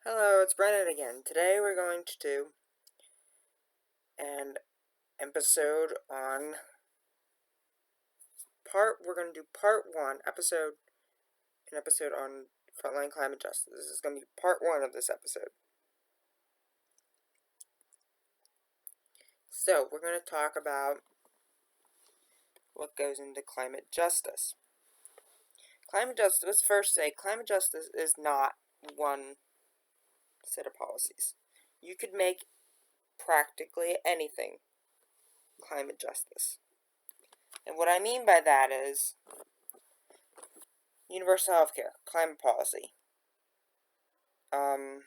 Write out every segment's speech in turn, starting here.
Hello, it's Brennan again. Today we're going to do an episode on we're going to do part one, an episode on Frontline Climate Justice. This is going to be part one of this episode. So, we're going to talk about what goes into climate justice. Let's first say climate justice is not one set of policies. You could make practically anything climate justice. And what I mean by that is universal health care, climate policy, housing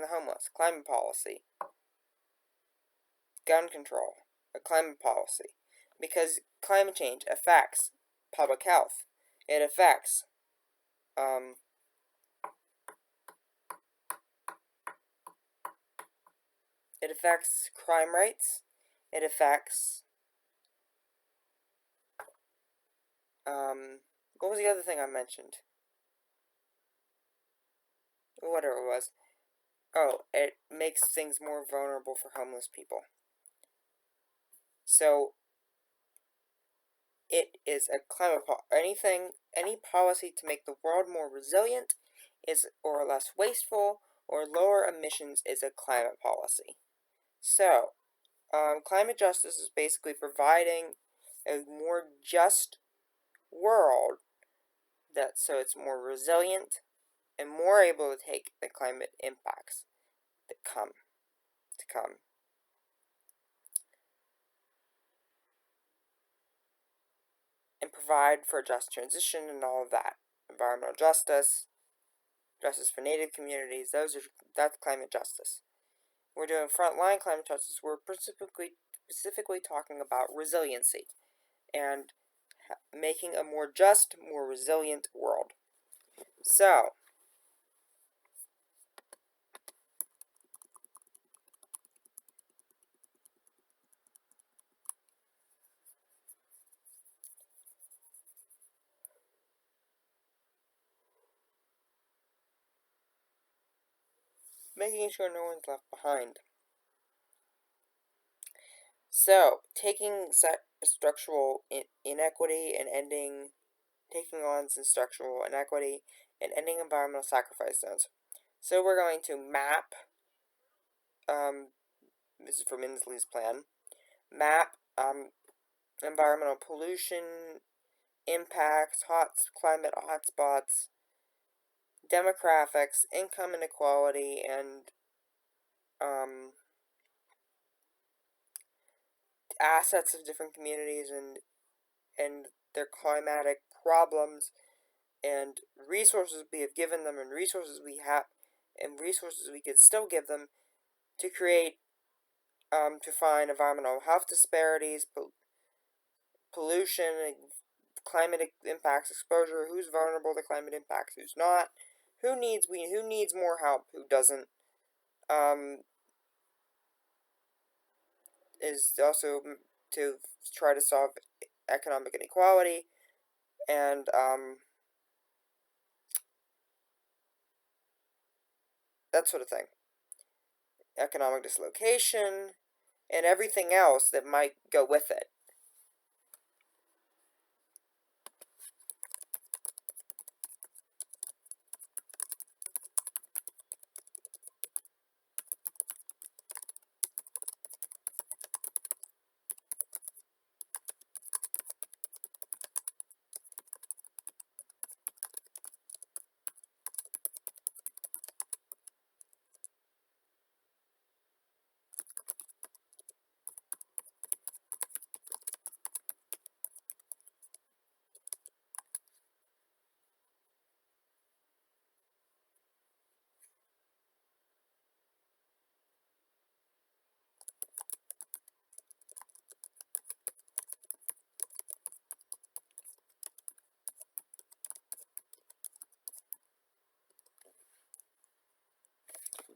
the homeless, climate policy, gun control, a climate policy, because climate change affects public health. It affects crime rates. It affects what was the other thing I mentioned? Whatever it was. Oh, it makes things more vulnerable for homeless people. So it is a any policy to make the world more resilient or less wasteful or lower emissions is a climate policy. So, climate justice is basically providing a more just world so it's more resilient and more able to take the climate impacts that come. And provide for a just transition and all of that. Environmental justice, justice for native communities, that's climate justice. We're doing frontline climate justice. We're specifically talking about resiliency and making a more just, more resilient world. So, making sure no one's left behind. So, taking structural inequity and taking on some structural inequity and ending environmental sacrifice zones. So we're going to map, this is from Inslee's plan, map environmental pollution, impacts, climate hotspots, demographics, income inequality, and assets of different communities and their climatic problems, and resources we have given them, and resources we have, and resources we could still give them to create, to find environmental health disparities, pollution, climate impacts, exposure, who's vulnerable to climate impacts, who's not, who needs more help, who doesn't, is also to try to solve economic inequality, and that sort of thing. Economic dislocation, and everything else that might go with it.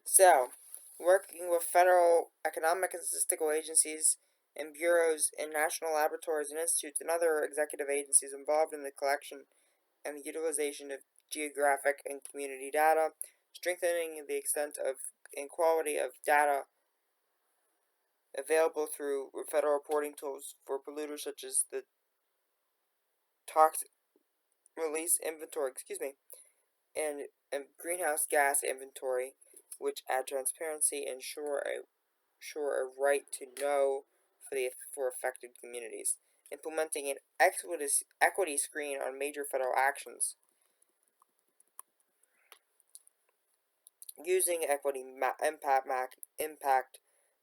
So, working with federal economic and statistical agencies and bureaus and national laboratories and institutes and other executive agencies involved in the collection and the utilization of geographic and community data, strengthening the extent of and quality of data available through federal reporting tools for polluters such as the toxic release inventory, and greenhouse gas inventory, which add transparency and ensure a right to know for affected communities. Implementing an equity screen on major federal actions. Using impact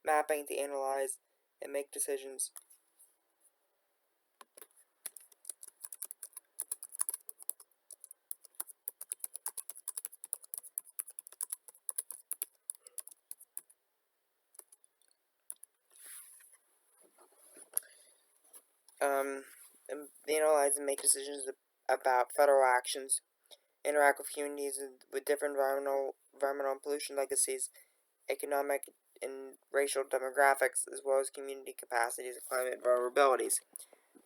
mapping to analyze and make decisions. And analyze and make decisions about federal actions. Interact with communities with different environmental and pollution legacies, economic and racial demographics, as well as community capacities and climate vulnerabilities.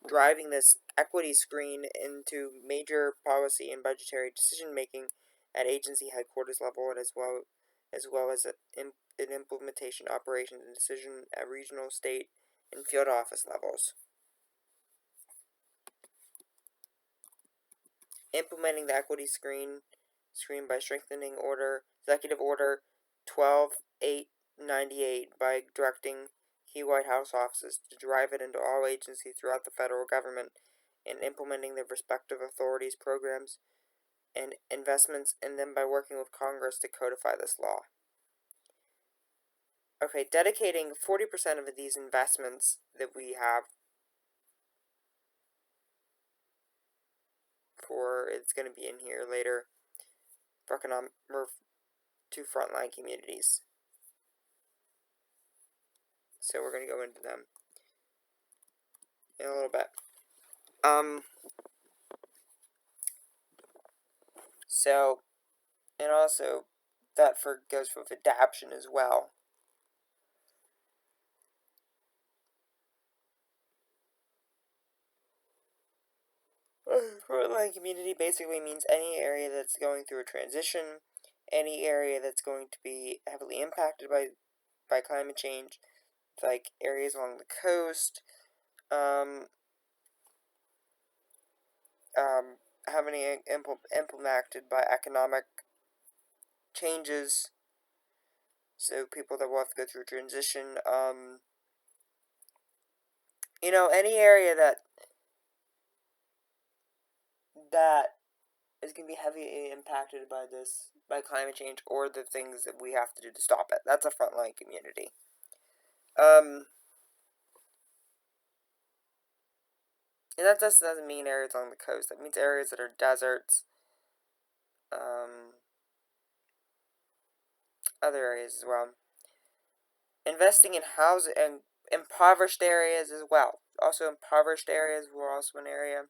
Driving this equity screen into major policy and budgetary decision making at agency headquarters level, and as in implementation, operations, and decision at regional, state, and field office levels. Implementing the equity screen by strengthening Executive Order 12898 by directing key White House offices to drive it into all agencies throughout the federal government and implementing their respective authorities' programs and investments, and then by working with Congress to codify this law. Okay, dedicating 40% of these investments that we have it's going to be in here later, to frontline communities. So we're going to go into them in a little bit. So, and also that goes with adaptation as well. Frontline community basically means any area that's going through a transition, any area that's going to be heavily impacted by climate change, like areas along the coast, having implemented by economic changes, so people that will have to go through a transition, any area that is going to be heavily impacted by climate change or the things that we have to do to stop it. That's a frontline community. And that just doesn't mean areas along the coast. That means areas that are deserts, other areas as well. Investing in housing and impoverished areas as well. Also, impoverished areas were also an area.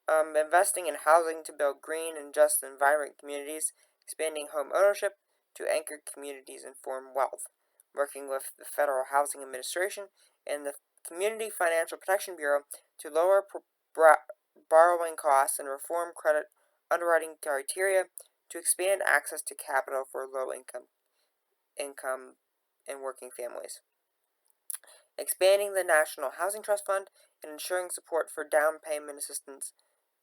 Investing in housing to build green and just and vibrant communities, expanding home ownership to anchor communities and form wealth, working with the Federal Housing Administration and the Community Financial Protection Bureau to lower borrowing costs and reform credit underwriting criteria to expand access to capital for low-income and working families. Expanding the National Housing Trust Fund and ensuring support for down payment assistance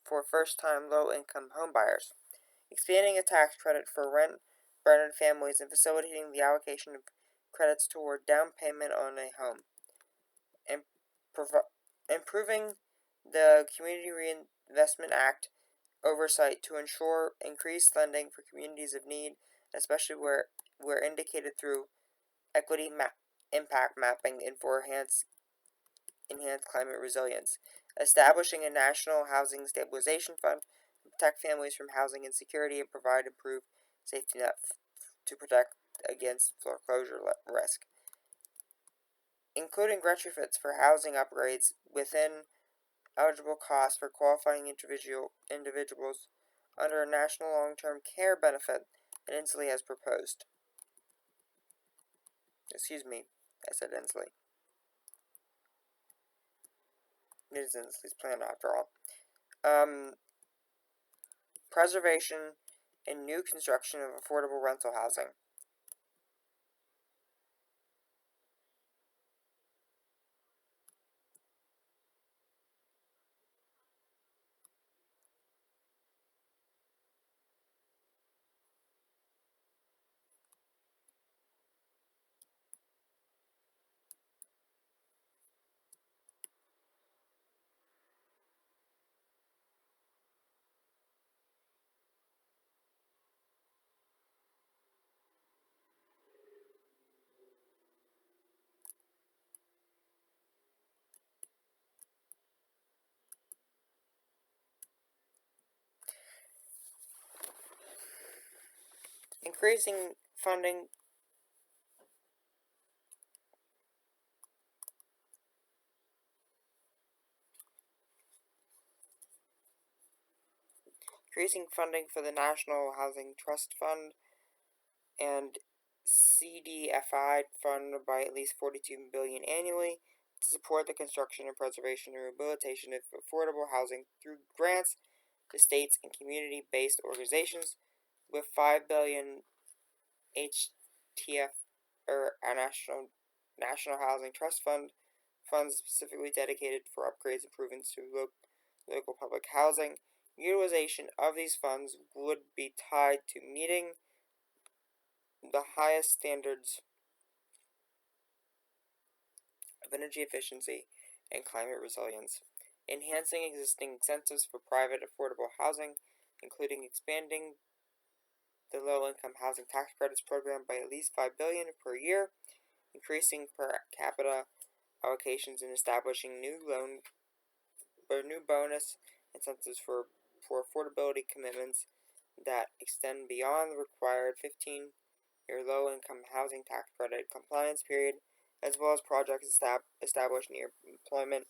for first-time low-income homebuyers. Expanding a tax credit for rent-rented families and facilitating the allocation of credits toward down payment on a home. And improving the Community Reinvestment Act oversight to ensure increased lending for communities of need, especially where indicated through equity impact mapping and for enhanced climate resilience. Establishing a national housing stabilization fund to protect families from housing insecurity and provide improved safety net to protect against foreclosure risk. Including retrofits for housing upgrades within eligible costs for qualifying individuals under a national long-term care benefit that Inslee has proposed. Excuse me, I said Inslee. It is Inslee's plan after all. preservation, and new construction of affordable rental housing. Increasing funding for the National Housing Trust Fund and CDFI fund by at least $42 billion annually to support the construction and preservation and rehabilitation of affordable housing through grants to states and community-based organizations, with $5 billion HTF or a National Housing Trust Fund funds specifically dedicated for upgrades and improvements to local public housing. Utilization of these funds would be tied to meeting the highest standards of energy efficiency and climate resilience, enhancing existing incentives for private affordable housing, including expanding the low-income housing tax credits program by at least $5 billion per year, increasing per capita allocations, and establishing new bonus incentives for affordability commitments that extend beyond the required 15-year low-income housing tax credit compliance period, as well as projects established near employment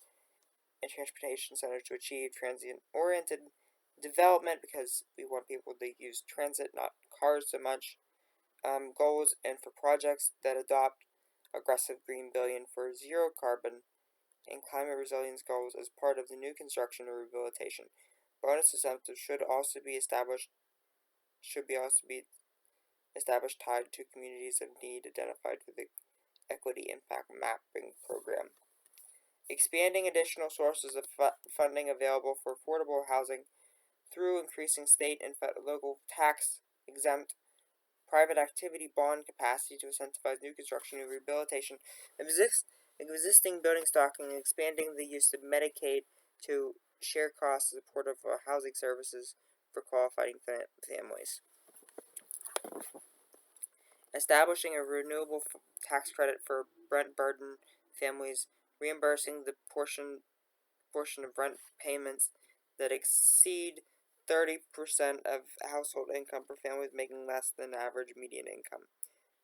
and transportation centers to achieve transit-oriented development, because we want people to use transit, not cars so much. Goals, and for projects that adopt aggressive green billion for zero carbon and climate resilience goals as part of the new construction or rehabilitation. Bonus incentives should also be established tied to communities of need identified through the Equity Impact Mapping Program. Expanding additional sources of funding available for affordable housing through increasing state and local tax-exempt private activity bond capacity to incentivize new construction and rehabilitation of existing building stock, and expanding the use of Medicaid to share costs in support of housing services for qualifying families. Establishing a renewable tax credit for rent burden families, reimbursing the portion of rent payments that exceed 30% of household income for families making less than average median income.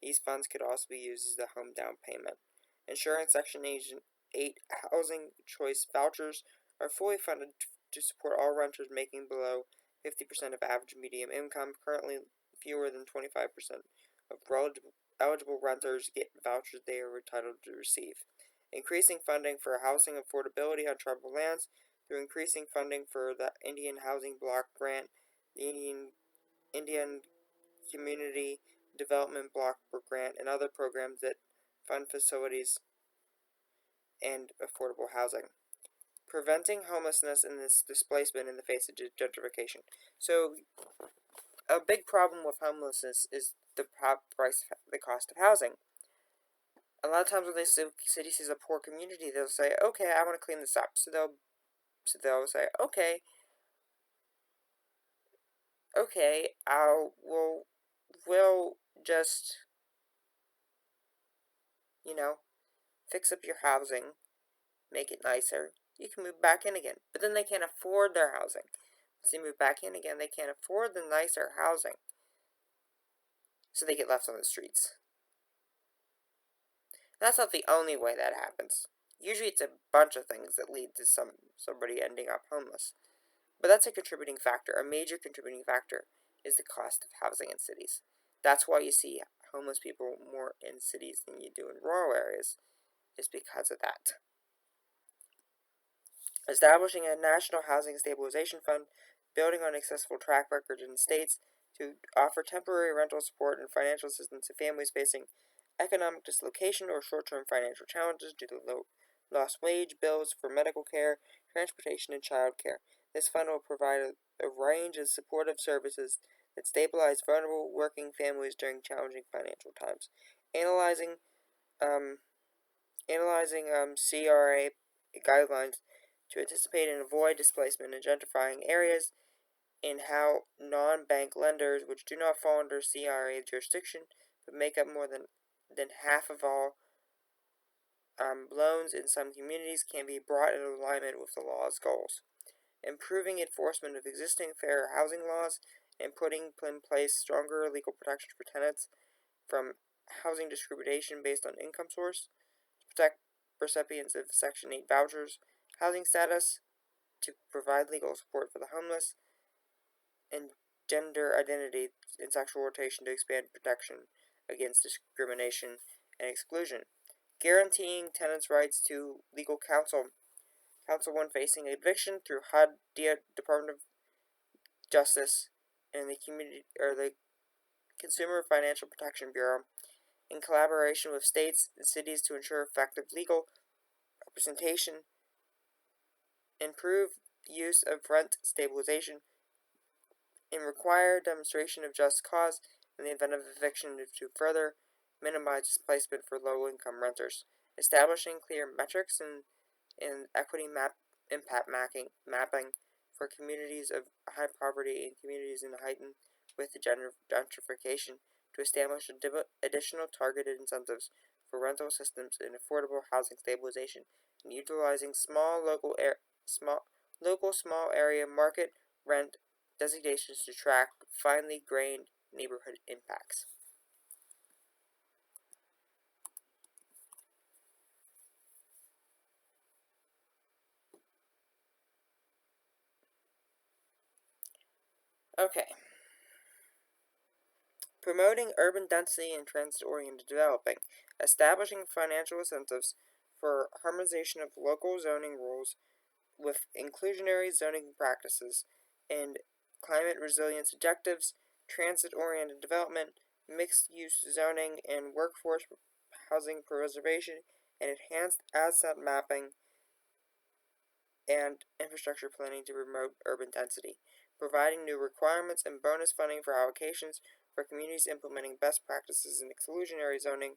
These funds could also be used as the home down payment. Ensuring Section 8 housing choice vouchers are fully funded to support all renters making below 50% of average median income. Currently, fewer than 25% of eligible renters get vouchers they are entitled to receive. Increasing funding for housing affordability on tribal lands through increasing funding for the Indian Housing Block Grant, the Indian Community Development Block Grant, and other programs that fund facilities and affordable housing. Preventing homelessness and this displacement in the face of gentrification. So, a big problem with homelessness is the cost of housing. A lot of times when the city sees a poor community, they'll say, "Okay, I want to clean this up." So they'll say, "Okay, we'll just, fix up your housing, make it nicer. You can move back in again." But then they can't afford their housing. So they move back in again, they can't afford the nicer housing. So they get left on the streets. That's not the only way that happens. Usually it's a bunch of things that lead to somebody ending up homeless. But that's a contributing factor. A major contributing factor is the cost of housing in cities. That's why you see homeless people more in cities than you do in rural areas, is because of that. Establishing a national housing stabilization fund building on a successful track record in states to offer temporary rental support and financial assistance to families facing economic dislocation or short-term financial challenges due to lost wage, bills for medical care, transportation, and child care. This fund will provide a range of supportive services that stabilize vulnerable working families during challenging financial times. Analyzing um, CRA guidelines to anticipate and avoid displacement, identifying areas in how non-bank lenders, which do not fall under CRA jurisdiction, but make up more than half of all loans in some communities, can be brought into alignment with the law's goals. Improving enforcement of existing fair housing laws and putting in place stronger legal protections for tenants from housing discrimination based on income source, to protect recipients of Section 8 vouchers, housing status, to provide legal support for the homeless, and gender identity and sexual orientation to expand protection against discrimination and exclusion. Guaranteeing tenants' rights to legal counsel when facing eviction through HUD, Department of Justice, and the Consumer Financial Protection Bureau, in collaboration with states and cities to ensure effective legal representation, improve use of rent stabilization, and require demonstration of just cause in the event of eviction to further minimize displacement for low-income renters, establishing clear metrics and equity impact mapping for communities of high poverty and communities in heightened with gentrification to establish additional targeted incentives for rental systems and affordable housing stabilization, and utilizing small area market rent designations to track finely grained neighborhood impacts. Okay. Promoting urban density and transit-oriented developing, establishing financial incentives for harmonization of local zoning rules with inclusionary zoning practices and climate resilience objectives, transit-oriented development, mixed-use zoning, and workforce housing preservation, and enhanced asset mapping and infrastructure planning to promote urban density, providing new requirements and bonus funding for allocations for communities implementing best practices in exclusionary zoning,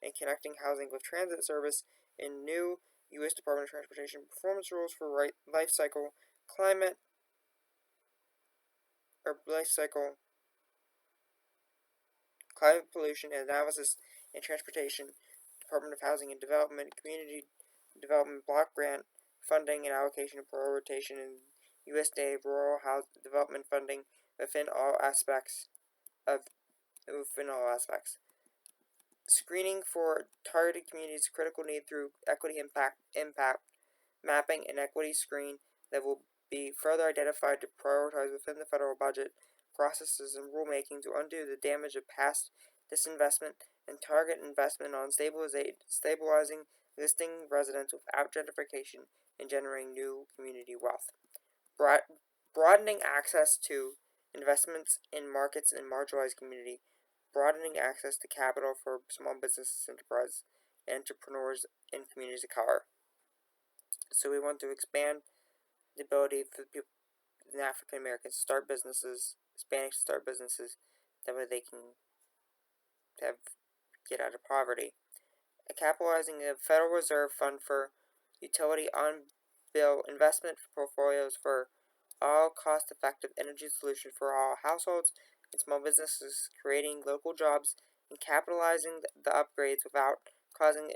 and connecting housing with transit service in new U.S. Department of Transportation performance rules for life cycle climate pollution and analysis and transportation, Department of Housing and Development, Community Development Block Grant funding and allocation of prioritization in USDA rural housing development funding within all aspects. Screening for targeted communities critical need through equity impact mapping and equity screen that will be further identified to prioritize within the federal budget processes and rulemaking to undo the damage of past disinvestment and target investment on stabilizing existing residents without gentrification and generating new community wealth. Broadening access to investments in markets in marginalized community, broadening access to capital for small businesses, enterprises, and entrepreneurs in communities of color. So we want to expand the ability for people, African Americans, to start businesses, Hispanics to start businesses, that way they can get out of poverty. Capitalizing a Federal Reserve Fund for utility on-bill investment portfolios for all cost-effective energy solutions for all households and small businesses, creating local jobs and capitalizing the upgrades without causing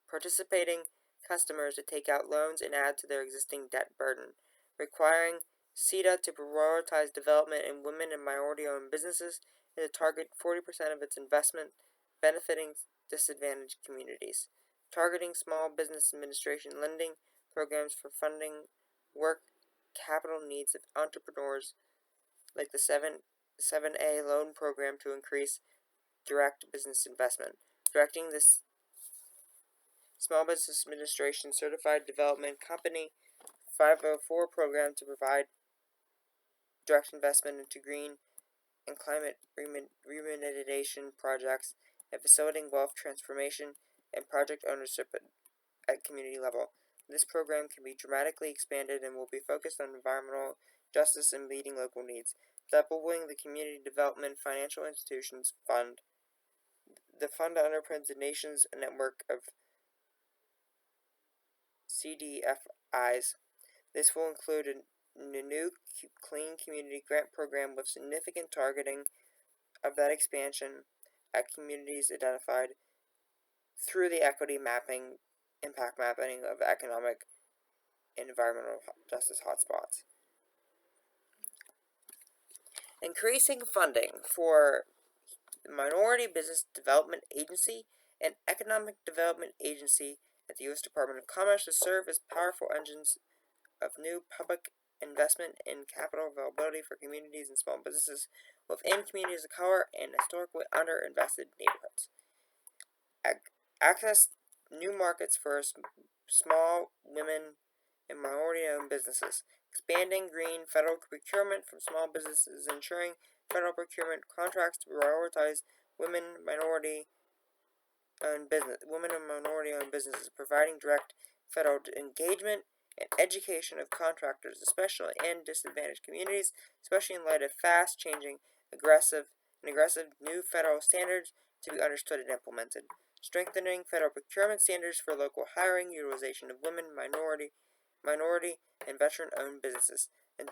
participating customers to take out loans and add to their existing debt burden, requiring CETA to prioritize development in women and minority-owned businesses and to target 40% of its investment benefiting disadvantaged communities, targeting small business administration lending programs for funding work capital needs of entrepreneurs like the 7A loan program to increase direct business investment, directing this Small Business Administration Certified Development Company 504 program to provide direct investment into green and climate remediation projects and facilitating wealth transformation and project ownership at community level. This program can be dramatically expanded and will be focused on environmental justice and meeting local needs. Doubling the Community Development Financial Institutions Fund. The fund underpins the nation's network of CDFIs. This will include a new Clean Community Grant Program with significant targeting of that expansion at communities identified through the equity mapping, impact mapping of economic and environmental justice hotspots. Increasing funding for the Minority Business Development Agency and Economic Development Agency at the U.S. Department of Commerce to serve as powerful engines of new public investment in capital availability for communities and small businesses within communities of color and historically underinvested neighborhoods. Access new markets for small, women, and minority-owned businesses. Expanding green federal procurement from small businesses, ensuring federal procurement contracts to prioritize women and minority-owned businesses, providing direct federal engagement and education of contractors, especially in disadvantaged communities, especially in light of fast-changing, aggressive new federal standards to be understood and implemented. Strengthening federal procurement standards for local hiring, utilization of women, minority, and veteran-owned businesses, and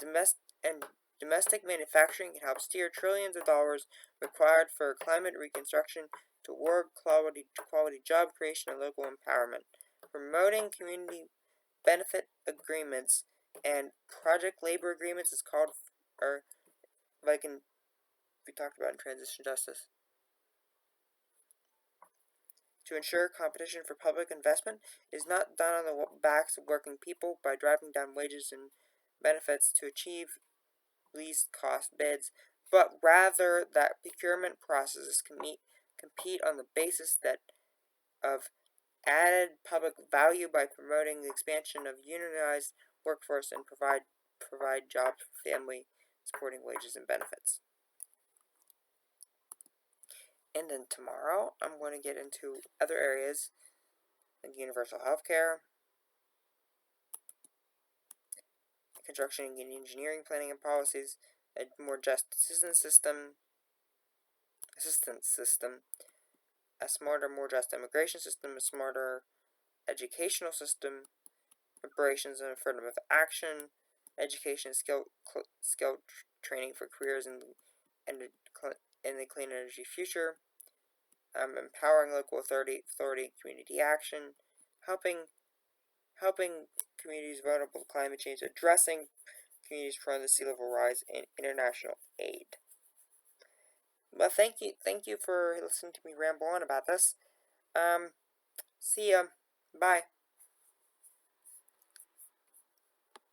domestic manufacturing can help steer trillions of dollars required for climate reconstruction toward quality job creation and local empowerment. Promoting community benefit agreements and project labor agreements is called, or like we talked about in transition justice. To ensure competition for public investment is not done on the backs of working people by driving down wages and benefits to achieve least cost bids, but rather that procurement processes compete on the basis of added public value by promoting the expansion of unionized workforce and provide jobs for family supporting wages and benefits. And then tomorrow, I'm going to get into other areas like universal health care, construction and engineering planning and policies, a more just assistance system, a smarter, more just immigration system, a smarter educational system, preparations and affirmative action, education, skill training for careers in the clean energy future, empowering local authority, community action, helping communities vulnerable to climate change, addressing communities prone to sea level rise, and international aid. Well, thank you for listening to me ramble on about this. See ya. Bye.